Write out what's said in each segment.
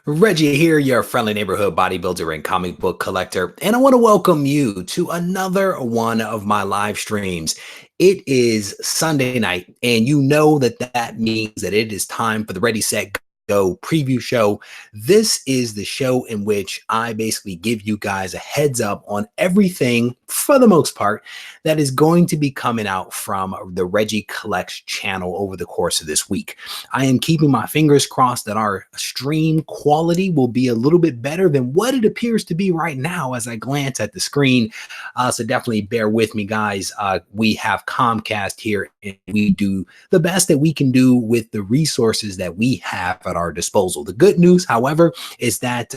Reggie here, your friendly neighborhood bodybuilder and comic book collector, and I want to welcome you to another one of my live streams. It is Sunday night, and you know that means that it is time for the Ready, Set, Go preview show. This is the show in which I basically give you guys a heads up on everything, for the most part, that is going to be coming out from the Regie Collects channel over the course of this week. I am keeping my fingers crossed that our stream quality will be a little bit better than what it appears to be right now as I glance at the screen. So definitely bear with me, guys. We have Comcast here, and we do the best that we can do with the resources that we have at our disposal. The good news, however, is that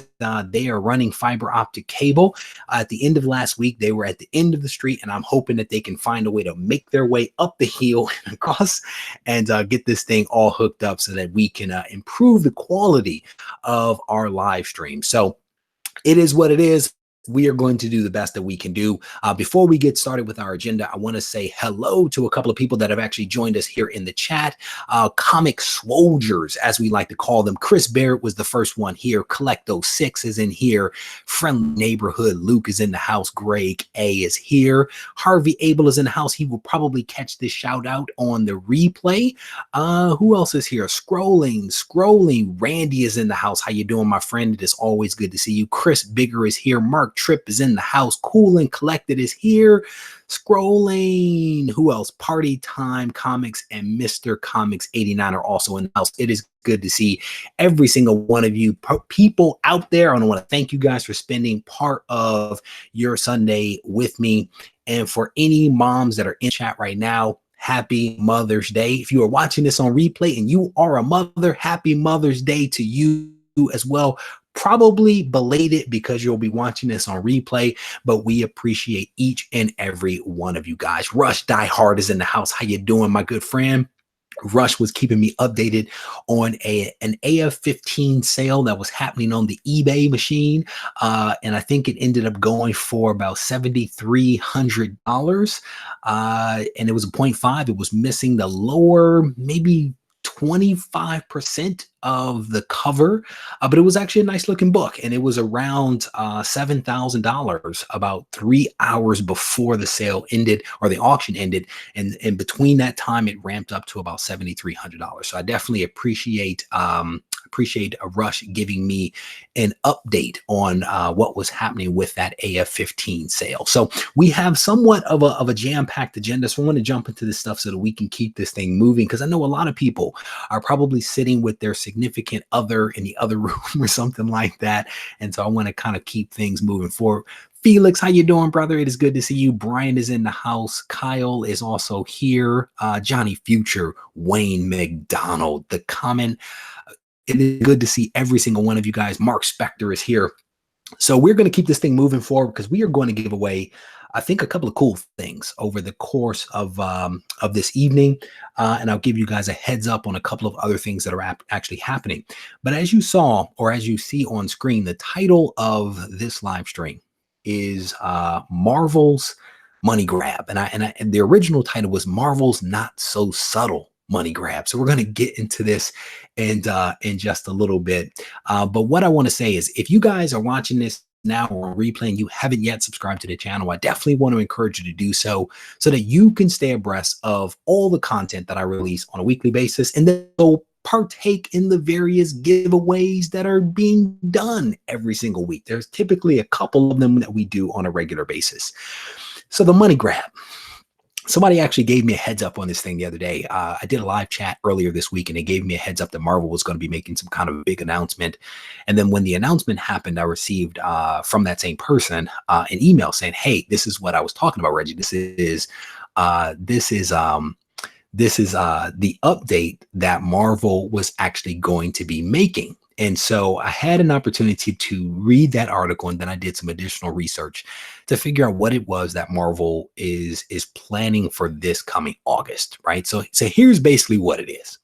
they are running fiber optic cable. At the end of last week, they were at the end of the street, and I'm hoping that they can find a way to make their way up the hill and across and get this thing all hooked up so that we can improve the quality of our live stream. So it is what it is. We are going to do the best that we can do. Before we get started with our agenda, I want to say hello to a couple of people that have actually joined us here in the chat. Comic Swolgers, as we like to call them. Chris Barrett was the first one here. Collecto6 is in here. Friendly Neighborhood Luke is in the house. Greg A is here. Harvey Abel is in the house. He will probably catch this shout out on the replay. Who else is here? Scrolling. Randy is in the house. How you doing, my friend? It is always good to see you. Chris Bigger is here. Mark Tripp is in the house. Cool and Collected is here. Scrolling. Who else? Party Time Comics and Mr. Comics 89 are also in the house. It is good to see every single one of you people out there. I want to thank you guys for spending part of your Sunday with me. And for any moms that are in chat right now, happy Mother's Day. If you are watching this on replay and you are a mother, happy Mother's Day to you as well. Probably belated because you'll be watching this on replay, but we appreciate each and every one of you guys. Rush Die Hard is in the house. How you doing, my good friend? Rush was keeping me updated on an AF-15 sale that was happening on the eBay machine, and I think it ended up going for about $7,300, and it was a 0.5. It was missing the lower, maybe 25% of the cover, but it was actually a nice looking book, and it was around $7,000 about 3 hours before the sale ended or the auction ended, and between that time it ramped up to about $7,300. So I definitely appreciate a Rush giving me an update on what was happening with that AF-15 sale. So we have somewhat of a jam-packed agenda, so I want to jump into this stuff so that we can keep this thing moving, because I know a lot of people are probably sitting with their significant other in the other room or something like that, and so I want to kind of keep things moving forward. Felix, how you doing, brother? It is good to see you. Brian is in the house. Kyle is also here. Johnny Future, Wayne McDonald, the Common. It is good to see every single one of you guys. Mark Spector is here. So we're going to keep this thing moving forward because we are going to give away, I think, a couple of cool things over the course of this evening. And I'll give you guys a heads up on a couple of other things that are actually happening. But as you saw, or as you see on screen, the title of this live stream is Marvel's Money Grab. And the original title was Marvel's Not So Subtle Money Grab. So we're going to get into this in just a little bit. But what I want to say is, if you guys are watching this now or replaying, you haven't yet subscribed to the channel, I definitely want to encourage you to do so that you can stay abreast of all the content that I release on a weekly basis, and then go partake in the various giveaways that are being done every single week. There's typically a couple of them that we do on a regular basis. So the money grab. Somebody actually gave me a heads up on this thing the other day. I did a live chat earlier this week, and they gave me a heads up that Marvel was going to be making some kind of a big announcement. And then when the announcement happened, I received from that same person an email saying, "Hey, this is what I was talking about, Reggie. This is the update that Marvel was actually going to be making." And so I had an opportunity to read that article, and then I did some additional research to figure out what it was that Marvel is planning for this coming August, right? So here's basically what it is.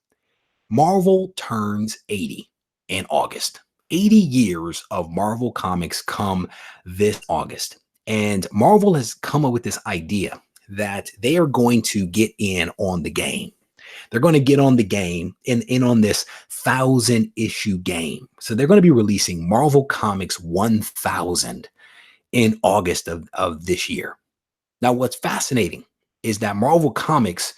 Marvel turns 80 in August. 80 years of Marvel Comics come this August. And Marvel has come up with this idea that they are going to get in on the game. They're going to get on the game in on this 1,000 issue game. So they're going to be releasing Marvel Comics 1,000 in August of this year. Now, what's fascinating is that Marvel Comics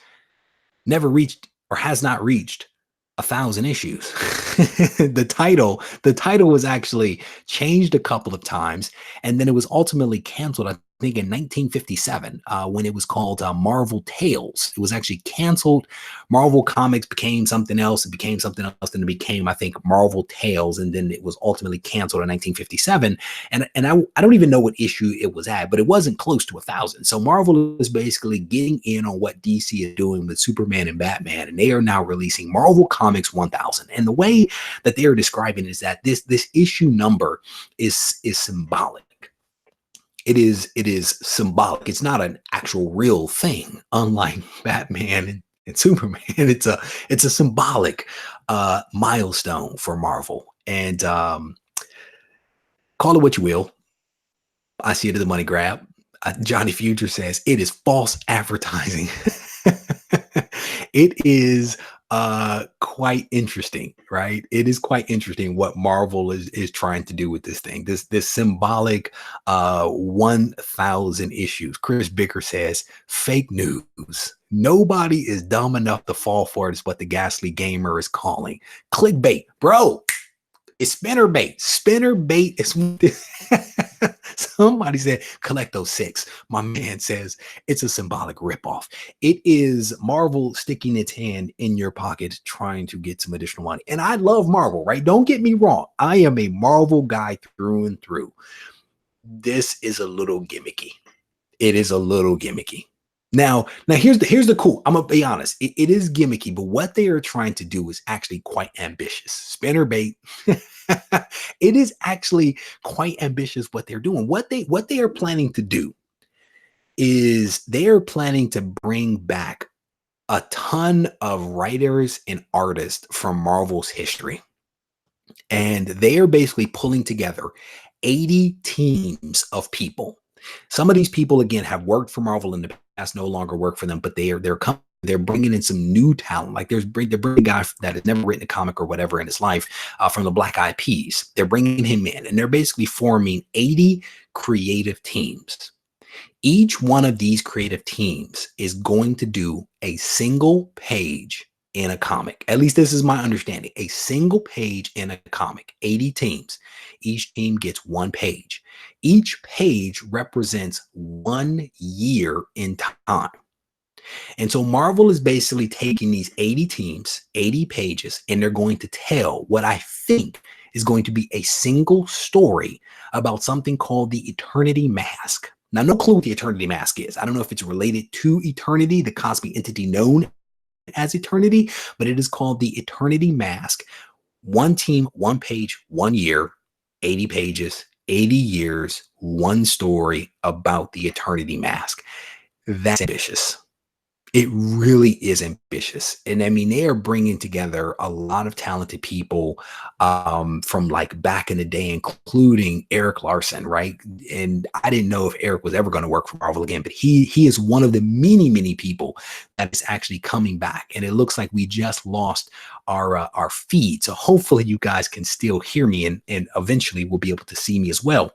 never reached or has not reached 1,000 issues. The title was actually changed a couple of times, and then it was ultimately canceled, I think, in 1957 when it was called Marvel Tales. It was actually canceled. Marvel Comics became something else. It became something else. Then it became, I think, Marvel Tales, and then it was ultimately canceled in 1957. And I don't even know what issue it was at, but it wasn't close to 1,000. So Marvel is basically getting in on what DC is doing with Superman and Batman, and they are now releasing Marvel Comics 1,000. And the way that they are describing it is that this issue number is symbolic. It is symbolic. It's not an actual real thing, unlike Batman and Superman. It's a symbolic milestone for Marvel. And call it what you will. I see it as a money grab. Johnny Future says it is false advertising. It is quite interesting, right? It is quite interesting what Marvel is trying to do with this thing. This symbolic 1,000 issues. Chris Bicker says fake news. Nobody is dumb enough to fall for it, is what the Ghastly Gamer is calling clickbait, bro. It's spinnerbait. Spinnerbait is somebody said collect those 6. My man says it's a symbolic ripoff. It is Marvel sticking its hand in your pocket trying to get some additional money. And I love Marvel, right? Don't get me wrong. I am a Marvel guy through and through. This is a little gimmicky. It is a little gimmicky. Now here's the cool. I'm gonna be honest. It is gimmicky, but what they are trying to do is actually quite ambitious. Spinnerbait. It is actually quite ambitious what they're doing. What they are planning to do is they are planning to bring back a ton of writers and artists from Marvel's history. And they are basically pulling together 80 teams of people. Some of these people, again, have worked for Marvel in the past, no longer work for them, but they're bringing in some new talent. Like they're bringing a guy that has never written a comic or whatever in his life from the Black Eyed Peas. They're bringing him in, and they're basically forming 80 creative teams. Each one of these creative teams is going to do a single page in a comic. At least this is my understanding. A single page in a comic, 80 teams. Each team gets one page. Each page represents 1 year in time. And so Marvel is basically taking these 80 teams, 80 pages, and they're going to tell what I think is going to be a single story about something called the Eternity Mask. Now, no clue what the Eternity Mask is. I don't know if it's related to Eternity, the cosmic entity known as Eternity, but it is called the Eternity Mask. 1 team, 1 page, 1 year, 80 pages, 80 years, 1 story about the Eternity Mask. That's ambitious. It really is ambitious. And I mean, they are bringing together a lot of talented people from like back in the day, including Eric Larson, right? And I didn't know if Eric was ever going to work for Marvel again, but he is one of the many people that is actually coming back. And it looks like we just lost our feed. So hopefully you guys can still hear me and eventually we'll be able to see me as well.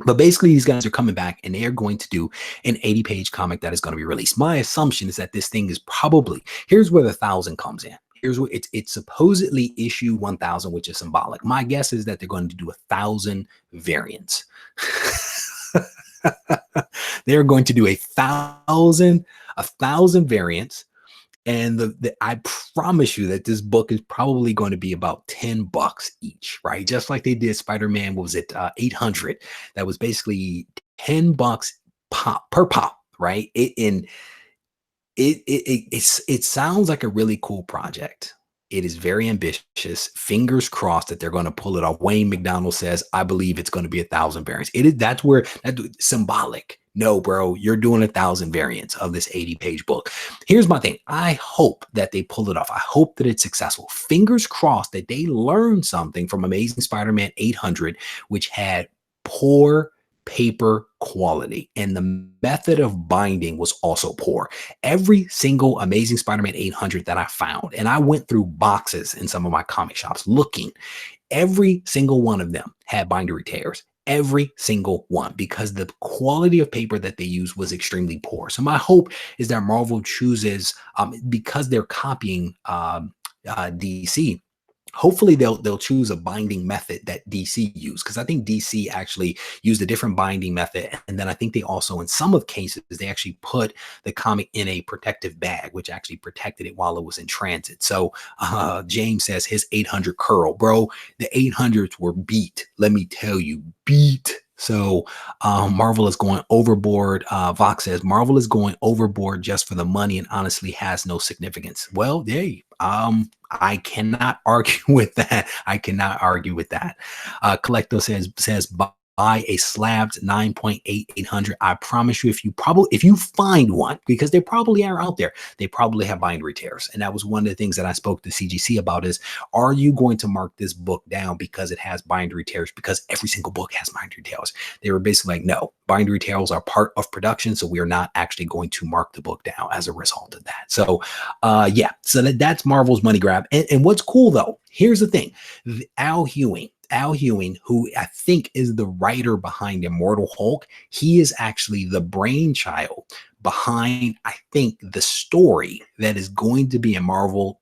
But basically, these guys are coming back and they are going to do an 80-page comic that is going to be released. My assumption is that this thing is probably, here's where the 1,000 comes in. Here's what it's supposedly issue 1,000, which is symbolic. My guess is that they're going to do 1,000 variants. They're going to do 1,000 variants. And I promise you that this book is probably going to be about $10 each, right? Just like they did Spider-Man, what was it, 800? That was basically $10 per pop, right? It sounds like a really cool project. It is very ambitious. Fingers crossed that they're going to pull it off. Wayne McDonald says, I believe it's going to be 1,000 variants. That's where symbolic. No, bro, you're doing 1,000 variants of this 80-page book. Here's my thing. I hope that they pull it off. I hope that it's successful. Fingers crossed that they learn something from Amazing Spider-Man 800, which had poor paper quality, and the method of binding was also poor. Every single Amazing Spider-Man 800 that I found, and I went through boxes in some of my comic shops looking, every single one of them had bindery tears. Every single one, because the quality of paper that they used was extremely poor. So my hope is that Marvel chooses, because they're copying DC, hopefully they'll choose a binding method that DC used, because I think DC actually used a different binding method, and then I think they also, in some of cases, they actually put the comic in a protective bag, which actually protected it while it was in transit. So James says his 800 curl, bro. The 800s were beat. Let me tell you, beat. So Marvel is going overboard. Vox says Marvel is going overboard just for the money and honestly has no significance. Well, hey, I cannot argue with that. I cannot argue with that. Collecto says buy a slabbed 9.8 800. I promise you, if you find one, because they probably are out there, they probably have bindery tears. And that was one of the things that I spoke to CGC about is, are you going to mark this book down because it has bindery tears? Because every single book has bindery tears. They were basically like, no, bindery tears are part of production, so we are not actually going to mark the book down as a result of that. So yeah, so that's Marvel's money grab. And what's cool though, here's the thing, Al Ewing, who I think is the writer behind Immortal Hulk, he is actually the brainchild behind, I think, the story that is going to be in Marvel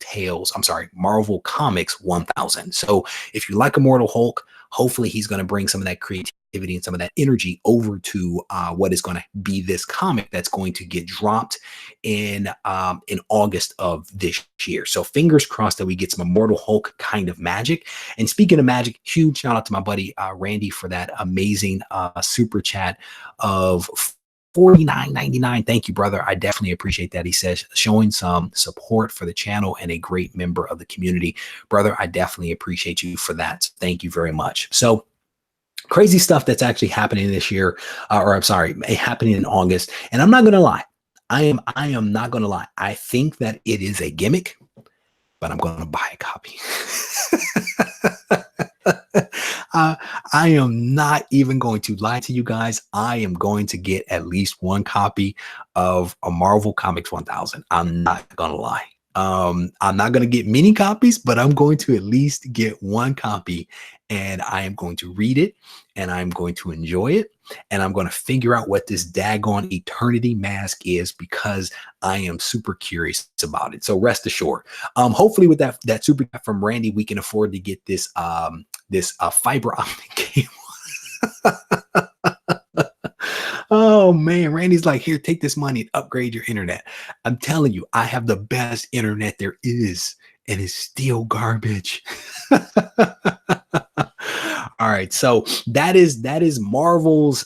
Comics 1000. So if you like Immortal Hulk, hopefully he's going to bring some of that creativity and some of that energy over to what is going to be this comic that's going to get dropped in August of this year. So fingers crossed that we get some Immortal Hulk kind of magic. And speaking of magic, huge shout out to my buddy Randy for that amazing super chat of $49.99. Thank you, brother. I definitely appreciate that. He says, showing some support for the channel and a great member of the community. Brother, I definitely appreciate you for that. Thank you very much. So crazy stuff that's actually happening this year, happening in August. And I'm not going to lie. I am not going to lie. I think that it is a gimmick, but I'm going to buy a copy. I am not even going to lie to you guys. I am going to get at least one copy of a Marvel Comics 1000. I'm not going to lie. I'm not going to get many copies, but I'm going to at least get one copy, and I am going to read it, and I'm going to enjoy it, and I'm going to figure out what this daggone eternity mask is, because I am super curious about it. So rest assured, hopefully with that super chat from Randy, we can afford to get this fiber optic cable. Oh man, Randy's like, here, take this money and upgrade your internet. I'm telling you, I have the best internet there is, and it's still garbage. All right, so that is Marvel's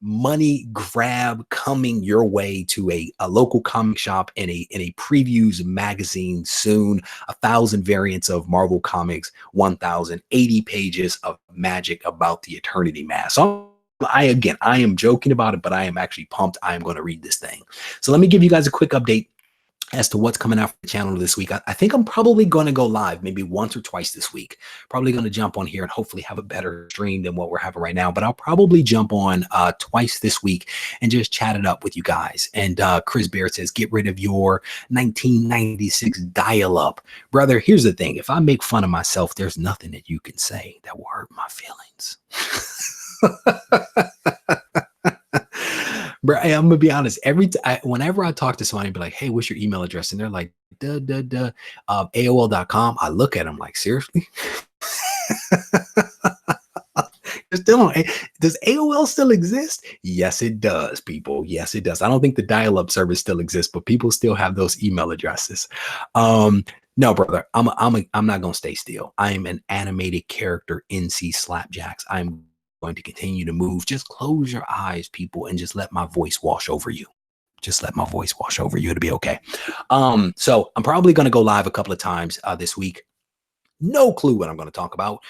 money grab coming your way to a local comic shop and a previews magazine soon. 1,000 variants of Marvel Comics 1000, 80 pages of magic about the Eternity Mask. So I am joking about it, but I am actually pumped. I am going to read this thing. So let me give you guys a quick update as to what's coming out for the channel this week. I think I'm probably going to go live maybe once or twice this week. Probably going to jump on here and hopefully have a better stream than what we're having right now. But I'll probably jump on twice this week and just chat it up with you guys. And Chris Bear says, get rid of your 1996 dial-up. Brother, here's the thing. If I make fun of myself, there's nothing that you can say that will hurt my feelings. Bro, I'm gonna be honest. Whenever I talk to somebody, be like, "Hey, what's your email address?" and they're like, AOL.com. I look at them like, seriously. Does AOL still exist? Yes, it does, people. Yes, it does. I don't think the dial-up service still exists, but people still have those email addresses. No, brother, I'm not gonna stay still. I am an animated character, NC Slapjacks. I'm going to continue to move. Just close your eyes, people, and just let my voice wash over you. Just let my voice wash over you. It'll be okay. So I'm probably going to go live a couple of times this week. No clue what I'm going to talk about,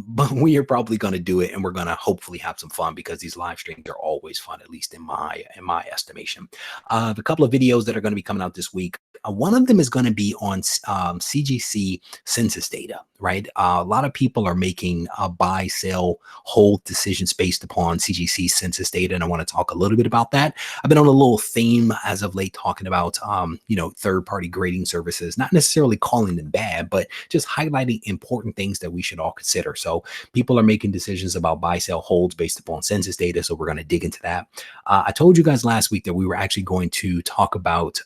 but we are probably going to do it, and we're going to hopefully have some fun because these live streams are always fun, at least in my estimation. A couple of videos that are going to be coming out this week. One of them is going to be on CGC census data, right? A lot of people are making buy, sell, hold decisions based upon CGC census data, and I want to talk a little bit about that. I've been on a little theme as of late talking about, third-party grading services, not necessarily calling them bad, but just highlighting important things that we should all consider. So people are making decisions about buy, sell, holds based upon census data. So we're going to dig into that. I told you guys last week that we were actually going to talk about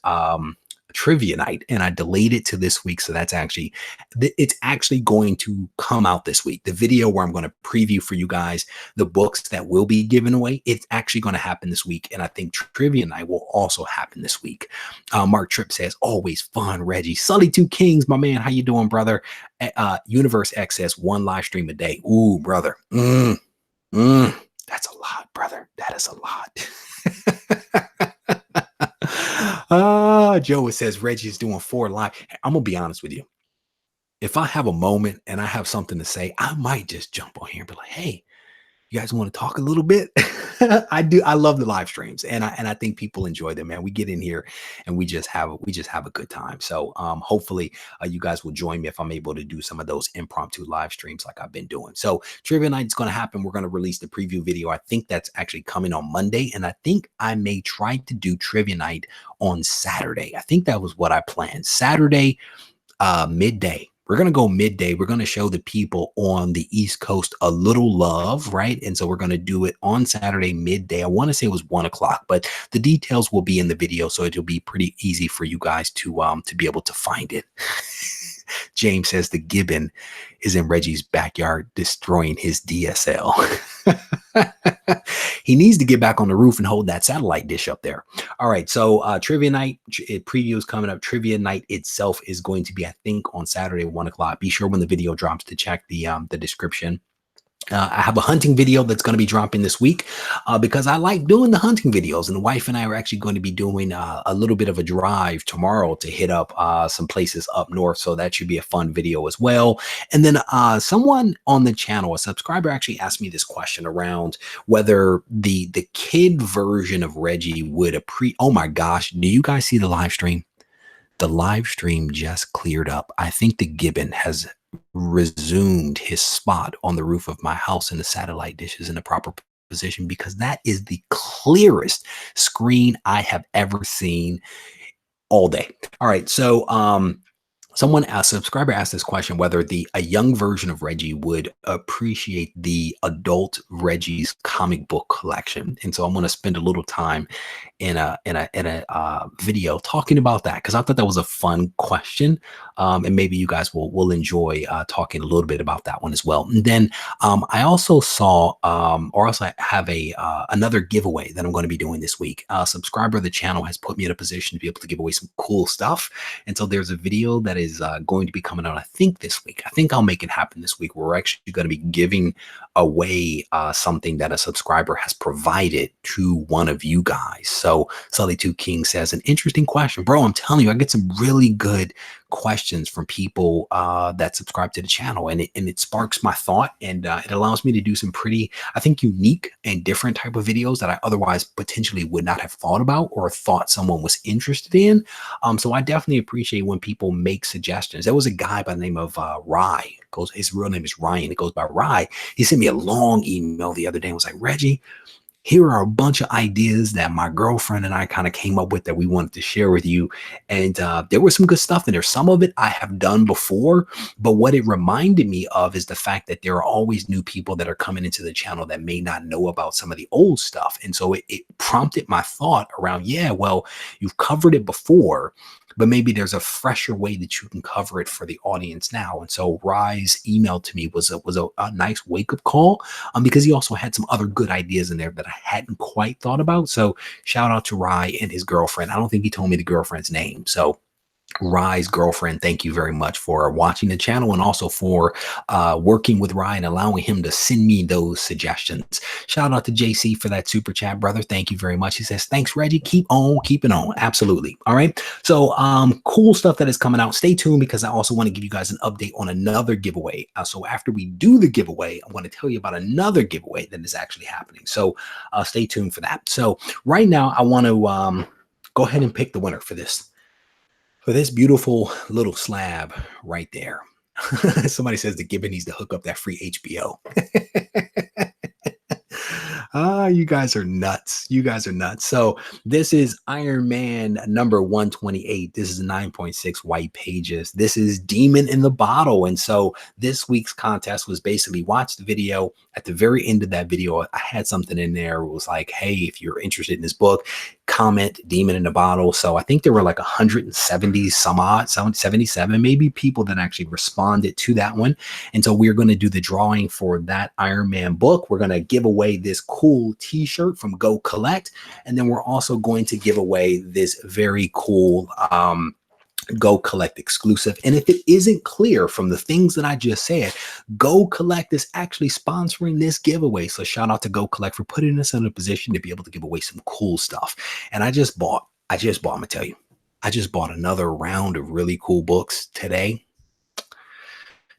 trivia night, and I delayed it to this week. So that's actually, it's actually going to come out this week. The video where I'm going to preview for you guys the books that will be given away, it's actually going to happen this week. And I think trivia night will also happen this week. Mark Tripp says, always fun, Reggie. Sully Two Kings, my man, how you doing, brother? Universe X says, one live stream a day. Ooh, brother. That's a lot, brother. That is a lot. Joe says Reggie's doing 4 live. I'm gonna be honest with you. If I have a moment and I have something to say, I might just jump on here and be like, "Hey, you guys want to talk a little bit?" I do. I love the live streams, and I think people enjoy them. Man, we get in here and we just have a good time. So hopefully you guys will join me if I'm able to do some of those impromptu live streams like I've been doing. So trivia night is going to happen. We're going to release the preview video. I think that's actually coming on Monday, and I think I may try to do trivia night on Saturday. I think that was what I planned. Saturday midday. We're going to go midday. We're going to show the people on the East Coast a little love, right? And so we're going to do it on Saturday midday. I want to say it was 1 o'clock, but the details will be in the video, so it'll be pretty easy for you guys to be able to find it. James says the gibbon is in Reggie's backyard destroying his DSL. He needs to get back on the roof and hold that satellite dish up there. All right, so trivia night preview is coming up. Trivia night itself is going to be, I think, on Saturday 1 o'clock. Be sure when the video drops to check the description. I have a hunting video that's going to be dropping this week because I like doing the hunting videos, and the wife and I are actually going to be doing a little bit of a drive tomorrow to hit up some places up north. So that should be a fun video as well. And then someone on the channel, a subscriber, actually asked me this question around whether the kid version of Reggie would oh my gosh, do you guys see the live stream? The live stream just cleared up. I think the gibbon has resumed his spot on the roof of my house, and the satellite dish is in the proper position because that is the clearest screen I have ever seen all day. All right. So a subscriber asked this question, whether a young version of Reggie would appreciate the adult Reggie's comic book collection. And so I'm going to spend a little time in a video talking about that, because I thought that was a fun question. And maybe you guys will enjoy talking a little bit about that one as well. And then I also saw, or else I have another giveaway that I'm going to be doing this week. A subscriber of the channel has put me in a position to be able to give away some cool stuff. And so there's a video that is going to be coming out, I think, this week. I think I'll make it happen this week. We're actually going to be giving away something that a subscriber has provided to one of you guys. So Sully Two Kings says, an interesting question. Bro, I'm telling you, I get some really good questions from people that subscribe to the channel, and it sparks my thought, and it allows me to do some pretty, I think, unique and different type of videos that I otherwise potentially would not have thought about or thought someone was interested in. So I definitely appreciate when people make suggestions. There was a guy by the name of Rye. His real name is Ryan. It goes by Rye. He sent me a long email the other day and was like, Reggie, here are a bunch of ideas that my girlfriend and I kind of came up with that we wanted to share with you. And there was some good stuff in there. Some of it I have done before, but what it reminded me of is the fact that there are always new people that are coming into the channel that may not know about some of the old stuff. And so it prompted my thought around, yeah, well, you've covered it before, but maybe there's a fresher way that you can cover it for the audience now. And so Rye's email to me was a nice wake-up call, because he also had some other good ideas in there that I hadn't quite thought about. So shout out to Rye and his girlfriend. I don't think he told me the girlfriend's name. So Rye's girlfriend, thank you very much for watching the channel and also for working with Rye and allowing him to send me those suggestions. Shout out to JC for that super chat, brother. Thank you very much. He says, thanks, Reggie. Keep on keeping on. Absolutely. All right. So cool stuff that is coming out. Stay tuned because I also want to give you guys an update on another giveaway. So after we do the giveaway, I'm going to tell you about another giveaway that is actually happening. So stay tuned for that. So right now, I want to go ahead and pick the winner for this beautiful little slab right there. Somebody says the Gibbon needs to hook up that free HBO. You guys are nuts. You guys are nuts. So this is Iron Man number 128. This is 9.6 white pages. This is Demon in the Bottle. And so this week's contest was basically watch the video. At the very end of that video, I had something in there. It was like, hey, if you're interested in this book, comment Demon in the Bottle. So I think there were like 170 some odd, 77 maybe people that actually responded to that one. And so we're going to do the drawing for that Iron Man book. We're going to give away this cool t-shirt from GoCollect. And then we're also going to give away this very cool GoCollect exclusive. And if it isn't clear from the things that I just said, GoCollect is actually sponsoring this giveaway. So shout out to GoCollect for putting us in a position to be able to give away some cool stuff. And I'm gonna tell you, I just bought another round of really cool books today.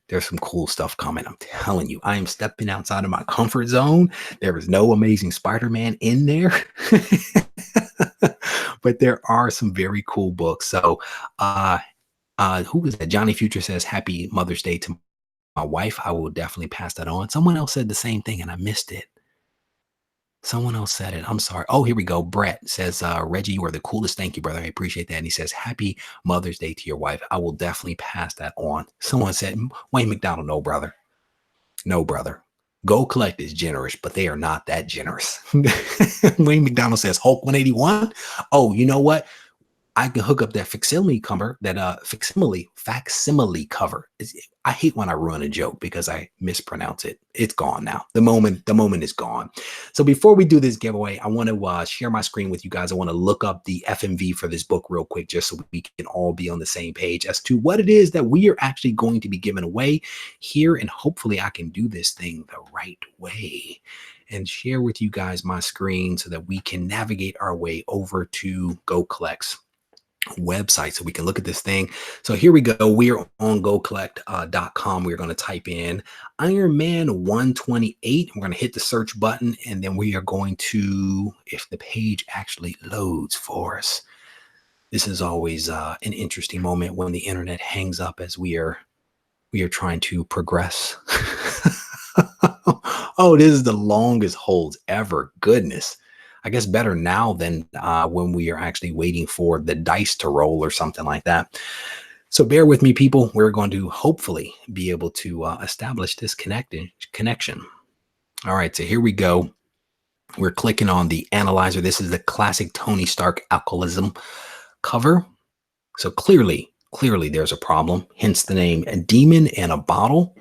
There's some cool stuff coming. I'm telling you, I am stepping outside of my comfort zone. There is no Amazing Spider-Man in there. But there are some very cool books. So who was that? Johnny Future says, happy Mother's Day to my wife. I will definitely pass that on. Someone else said the same thing and I missed it. Someone else said it. I'm sorry. Oh, here we go. Brett says, Reggie, you are the coolest. Thank you, brother. I appreciate that. And he says, happy Mother's Day to your wife. I will definitely pass that on. Someone said, Wayne McDonald, no, brother. No, brother. GoCollect is generous, but they are not that generous. Wayne McDonald says, Hulk 181. Oh, you know what? I can hook up that facsimile cover, facsimile cover. I hate when I ruin a joke because I mispronounce it. It's gone now. The moment is gone. So before we do this giveaway, I want to share my screen with you guys. I want to look up the FMV for this book real quick, just so we can all be on the same page as to what it is that we are actually going to be giving away here. And hopefully I can do this thing the right way and share with you guys my screen so that we can navigate our way over to GoCollect's website so we can look at this thing. So here we go. We are on GoCollect.com. We're going to type in Iron Man 128. We're going to hit the search button, and then we are going to, if the page actually loads for us. This is always an interesting moment when the internet hangs up as we are trying to progress. Oh, this is the longest holds ever. Goodness. I guess better now than when we are actually waiting for the dice to roll or something like that. So bear with me, people. We're going to hopefully be able to establish this connection. All right, so here we go. We're clicking on the analyzer. This is the classic Tony Stark alcoholism cover. So clearly there's a problem, hence the name A Demon in a Bottle.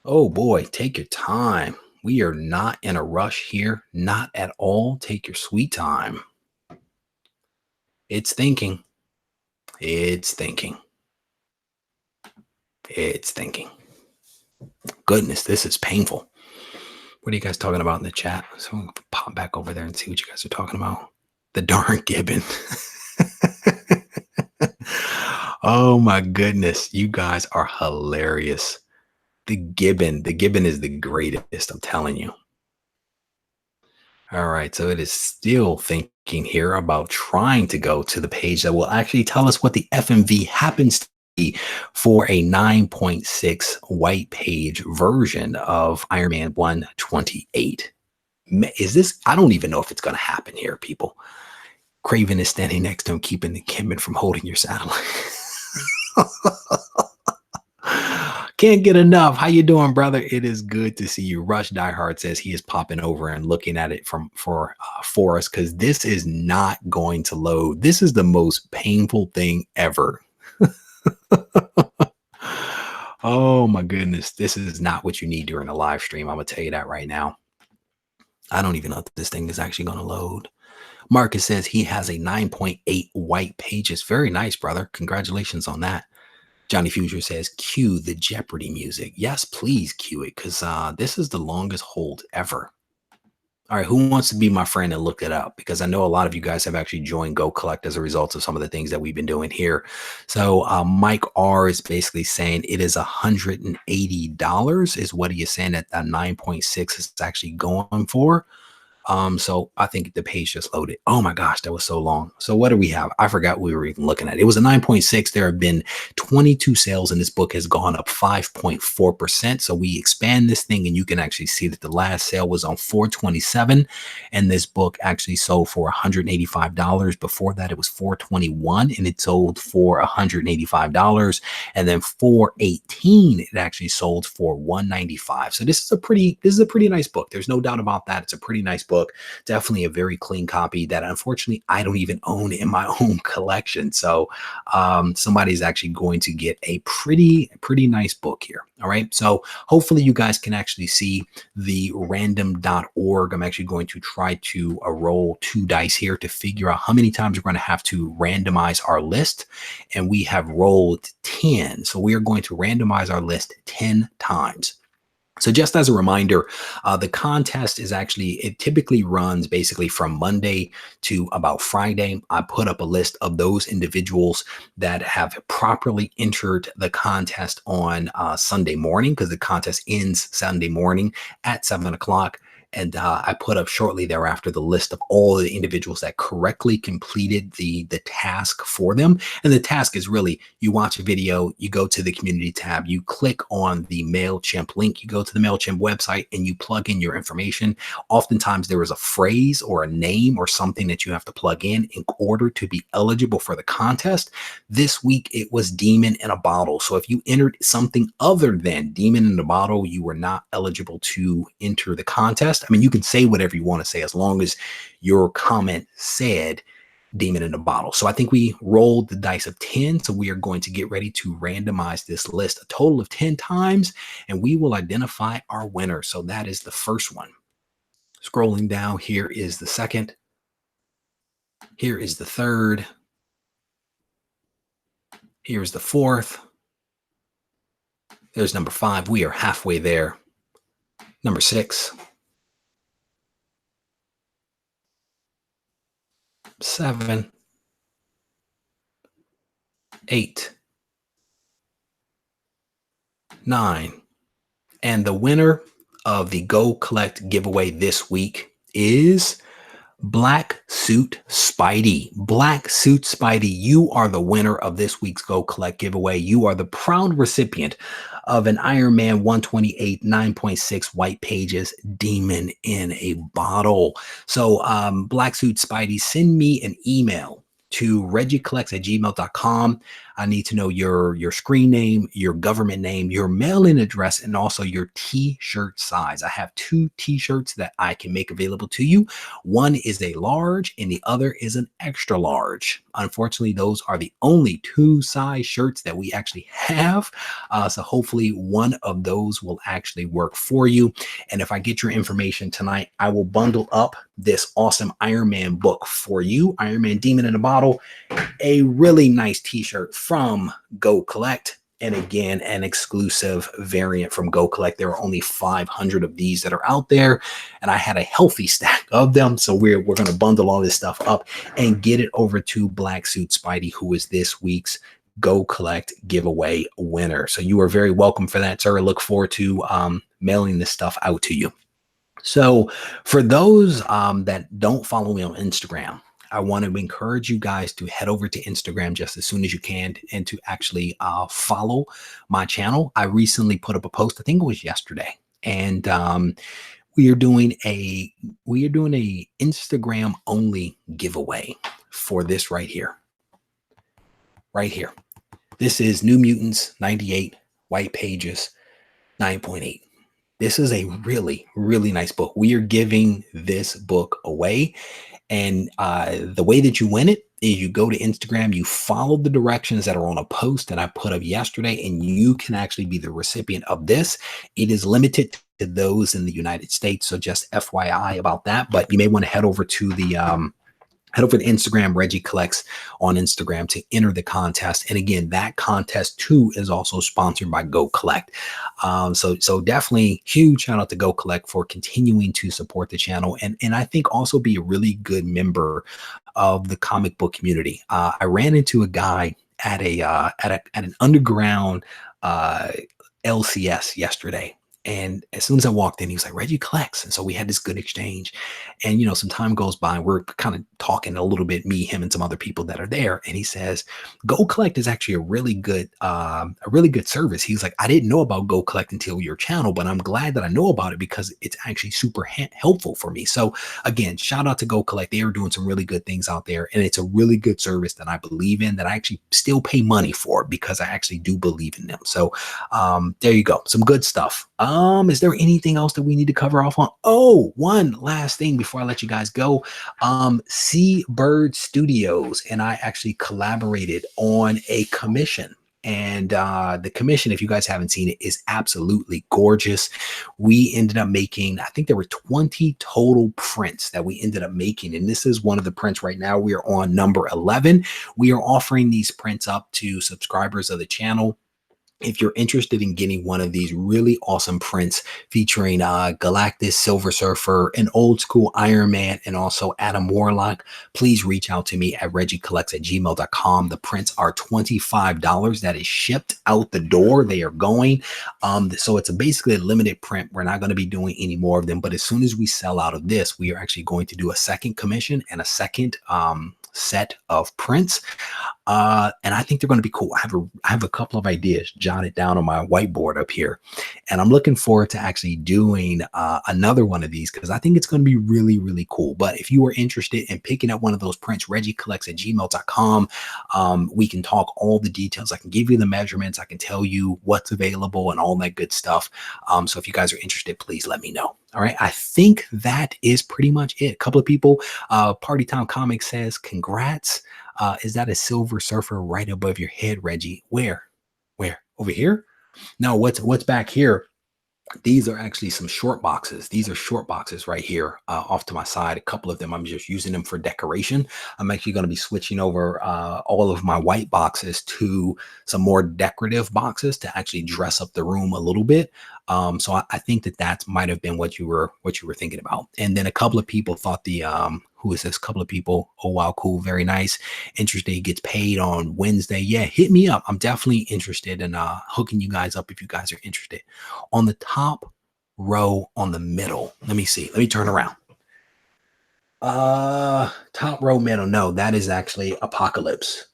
Oh boy, take your time. We are not in a rush here, not at all. Take your sweet time. It's thinking. It's thinking. It's thinking. Goodness, this is painful. What are you guys talking about in the chat? So I'm going to pop back over there and see what you guys are talking about. The darn Gibbon. Oh my goodness. You guys are hilarious. The Gibbon is the greatest, I'm telling you. All right, so it is still thinking here about trying to go to the page that will actually tell us what the FMV happens to be for a 9.6 white page version of Iron Man 128. Is this? I don't even know if it's going to happen here, people. Craven is standing next to him, keeping the Kimmin from holding your satellite. Can't get enough. How you doing, brother? It is good to see you. Rush Diehard says he is popping over and looking at it for us because this is not going to load. This is the most painful thing ever. Oh my goodness. This is not what you need during a live stream. I'm gonna tell you that right now. I don't even know if this thing is actually going to load. Marcus says he has a 9.8 white pages. Very nice, brother. Congratulations on that. Johnny Future says, cue the Jeopardy music. Yes, please cue it, because this is the longest hold ever. All right, who wants to be my friend and look it up? Because I know a lot of you guys have actually joined GoCollect as a result of some of the things that we've been doing here. So Mike R is basically saying it is $180 is what he is saying that 9.6 is actually going for. So I think the page just loaded. Oh my gosh, that was so long. So what do we have? I forgot we were even looking at. It was a 9.6. There have been 22 sales and this book has gone up 5.4%. So we expand this thing and you can actually see that the last sale was on 427 and this book actually sold for $185. Before that, it was 421 and it sold for $185. And then 418, it actually sold for 195. So this is a pretty nice book. There's no doubt about that. It's a pretty nice book. Definitely a very clean copy that unfortunately I don't even own in my own collection. So somebody's actually going to get a pretty nice book here. All right. So hopefully you guys can actually see the random.org. I'm actually going to try to roll 2 dice here to figure out how many times we're going to have to randomize our list. And we have rolled 10. So we are going to randomize our list 10 times. So just as a reminder, the contest is actually, it typically runs basically from Monday to about Friday. I put up a list of those individuals that have properly entered the contest on Sunday morning, because the contest ends Sunday morning at 7 o'clock. And I put up shortly thereafter the list of all the individuals that correctly completed the task for them. And the task is really, you watch a video, you go to the community tab, you click on the MailChimp link, you go to the MailChimp website and you plug in your information. Oftentimes there is a phrase or a name or something that you have to plug in order to be eligible for the contest. This week it was Demon in a Bottle. So if you entered something other than Demon in a Bottle, you were not eligible to enter the contest. I mean, you can say whatever you want to say as long as your comment said Demon in a Bottle. So I think we rolled the dice of 10. So we are going to get ready to randomize this list a total of 10 times, and we will identify our winner. So that is the first one. Scrolling down, here is the second. Here is the third. Here's the fourth. There's number 5. We are halfway there. Number 6. 7, 8, 9. And the winner of the GoCollect giveaway this week is Black Suit Spidey. Black Suit Spidey, you are the winner of this week's GoCollect giveaway. You are the proud recipient of an Iron Man 128 9.6 white pages Demon in a Bottle. So Black Suit Spidey, send me an email to regiecollects@gmail.com. I need to know your screen name, your government name, your mailing address, and also your t-shirt size. I have 2 t-shirts that I can make available to you. One is a large and the other is an extra large. Unfortunately, those are the only 2 size shirts that we actually have. So hopefully one of those will actually work for you. And if I get your information tonight, I will bundle up this awesome Iron Man book for you, Iron Man Demon in a Bottle, a really nice t-shirt from GoCollect, and again, an exclusive variant from GoCollect. There are only 500 of these that are out there, and I had a healthy stack of them. So we're going to bundle all this stuff up and get it over to Black Suit Spidey, who is this week's GoCollect giveaway winner. So you are very welcome for that, sir. I look forward to mailing this stuff out to you. So for those that don't follow me on Instagram, I want to encourage you guys to head over to Instagram just as soon as you can and to actually follow my channel. I recently put up a post, I think it was yesterday, and we are doing a Instagram only giveaway for this right here. Right here. This is New Mutants 98 White Pages 9.8. This is a really, really nice book. We are giving this book away. And the way that you win it is you go to Instagram, you follow the directions that are on a post that I put up yesterday, and you can actually be the recipient of this. It is limited to those in the United States. So just FYI about that. But you may want to head over to the Head over to Instagram, Reggie Collects on Instagram to enter the contest. And again, that contest too is also sponsored by GoCollect. So definitely huge shout out to GoCollect for continuing to support the channel and I think also be a really good member of the comic book community. I ran into a guy at at an underground uh, LCS yesterday. And as soon as I walked in, he was like, Reggie Collects. And so we had this good exchange. And, some time goes by. We're kind of talking a little bit, me, him, and some other people that are there. And he says, Go Collect is actually a really good service. He's like, I didn't know about Go Collect until your channel, but I'm glad that I know about it because it's actually super helpful for me. So again, shout out to Go Collect. They are doing some really good things out there. And it's a really good service that I believe in, that I actually still pay money for because I actually do believe in them. So there you go. Some good stuff. Is there anything else that we need to cover off on? Oh, one last thing before I let you guys go. Seabird Studios and I actually collaborated on a commission. And the commission, if you guys haven't seen it, is absolutely gorgeous. We ended up making, I think there were 20 total prints that we ended up making. And this is one of the prints right now. We are on number 11. We are offering these prints up to subscribers of the channel. If you're interested in getting one of these really awesome prints featuring Galactus, Silver Surfer, an old school Iron Man, and also Adam Warlock, please reach out to me at reggiecollects@gmail.com. The prints are $25. That is shipped out the door. They are going. So it's basically a limited print. We're not going to be doing any more of them. But as soon as we sell out of this, we are actually going to do a second commission and a second set of prints. And I think they're going to be cool. I have a couple of ideas jotted down on my whiteboard up here, and I'm looking forward to actually doing another one of these because I think it's going to be really, really cool. But if you are interested in picking up one of those prints, reggiecollects@gmail.com. We can talk all the details. I can give you the measurements. I can tell you what's available and all that good stuff. So if you guys are interested, please let me know. All right. I think that is pretty much it. A couple of people, Party Time Comics says, congrats. Is that a Silver Surfer right above your head, Reggie? Where? Over here? No, what's back here? These are actually some short boxes. These are short boxes right here off to my side. A couple of them, I'm just using them for decoration. I'm actually going to be switching over all of my white boxes to some more decorative boxes to actually dress up the room a little bit. So I think that might have been what you were thinking about. And then a couple of people thought who is this? Couple of people. Oh, wow. Cool. Very nice. Interested. Gets paid on Wednesday. Yeah. Hit me up. I'm definitely interested in hooking you guys up if you guys are interested. On the top row on the middle. Let me see. Let me turn around. Top row middle. No, that is actually Apocalypse.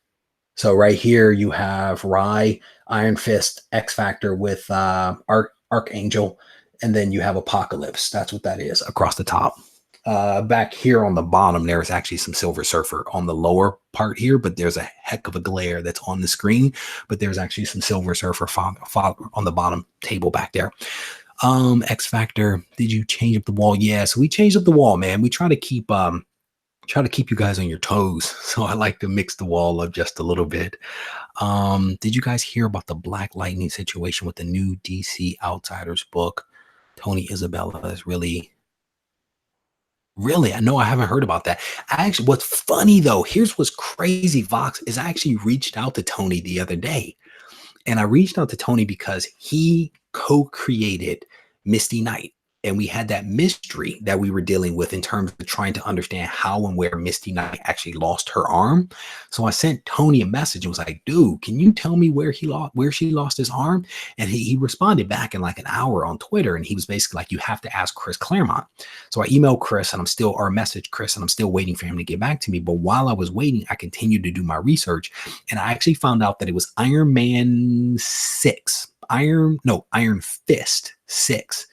So right here you have Rye, Iron Fist, X Factor with Archangel, and then you have Apocalypse. That's what that is across the top. Back here on the bottom, there's actually some Silver Surfer on the lower part here, but there's a heck of a glare that's on the screen. But there's actually some Silver Surfer on the bottom table back there. X Factor, did you change up the wall? Yeah, so we changed up the wall, man. We try to keep you guys on your toes. So I like to mix the wall up just a little bit. Did you guys hear about the Black Lightning situation with the new DC Outsiders book? Tony Isabella is really, I know I haven't heard about that. What's funny though, here's what's crazy, Vox, is I actually reached out to Tony the other day. And I reached out to Tony because he co-created Misty Knight. And we had that mystery that we were dealing with in terms of trying to understand how and where Misty Knight actually lost her arm. So I sent Tony a message and was like, dude, can you tell me where she lost his arm? And he responded back in like an hour on Twitter. And he was basically like, you have to ask Chris Claremont. So I emailed Chris and messaged Chris and I'm still waiting for him to get back to me. But while I was waiting, I continued to do my research. And I actually found out that it was Iron Man 6, Iron Fist 6,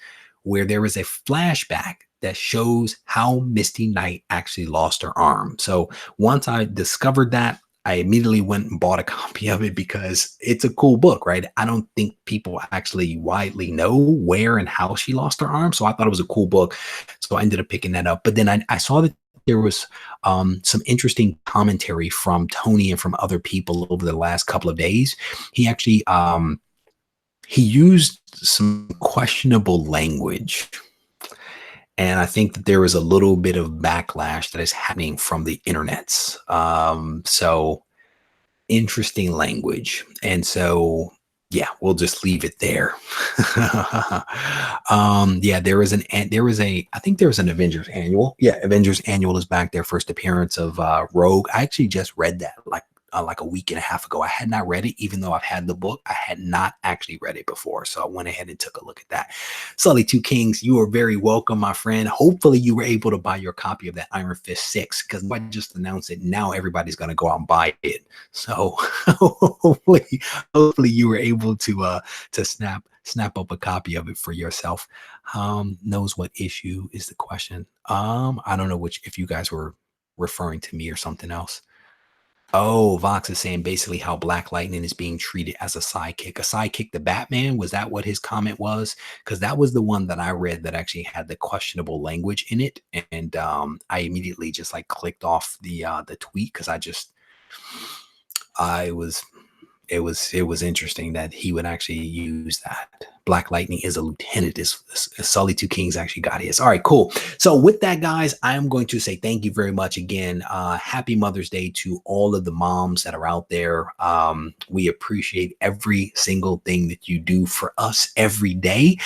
where there is a flashback that shows how Misty Knight actually lost her arm. So once I discovered that, I immediately went and bought a copy of it because it's a cool book, right? I don't think people actually widely know where and how she lost her arm. So I thought it was a cool book. So I ended up picking that up. But then I saw that there was some interesting commentary from Tony and from other people over the last couple of days. He actually he used some questionable language. And I think that there is a little bit of backlash that is happening from the internets. So interesting language. And so, yeah, we'll just leave it there. Yeah, there was a, I think there was an Avengers annual. Yeah, Avengers annual is back, their first appearance of Rogue. I actually just read that like a week and a half ago. I had not read it, even though I've had the book. I had not actually read it before. So I went ahead and took a look at that. Sully Two Kings, you are very welcome, my friend. Hopefully, you were able to buy your copy of that Iron Fist 6, because I just announced it. Now everybody's going to go out and buy it. So hopefully you were able to snap up a copy of it for yourself. Knows what issue is the question. I don't know which, if you guys were referring to me or something else. Oh, Vox is saying basically how Black Lightning is being treated as a sidekick. A sidekick to Batman? Was that what his comment was? Because that was the one that I read that actually had the questionable language in it. And I immediately just like clicked off the tweet because I was it was interesting that he would actually use that. Black Lightning is a lieutenant. Is Sully Two Kings actually got his. All right, cool. So with that, guys, I am going to say thank you very much again. Happy Mother's Day to all of the moms that are out there. We appreciate every single thing that you do for us every day.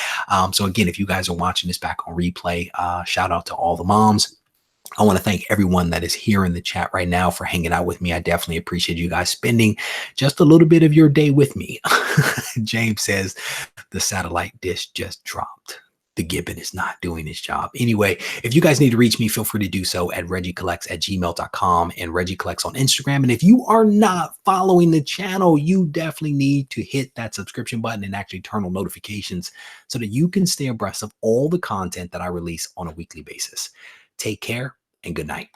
So again, if you guys are watching this back on replay, shout out to all the moms. I want to thank everyone that is here in the chat right now for hanging out with me. I definitely appreciate you guys spending just a little bit of your day with me. James says the satellite dish just dropped. The Gibbon is not doing its job. Anyway, if you guys need to reach me, feel free to do so at reggiecollects@gmail.com and Reggie Collects on Instagram. And if you are not following the channel, you definitely need to hit that subscription button and actually turn on notifications so that you can stay abreast of all the content that I release on a weekly basis. Take care and good night.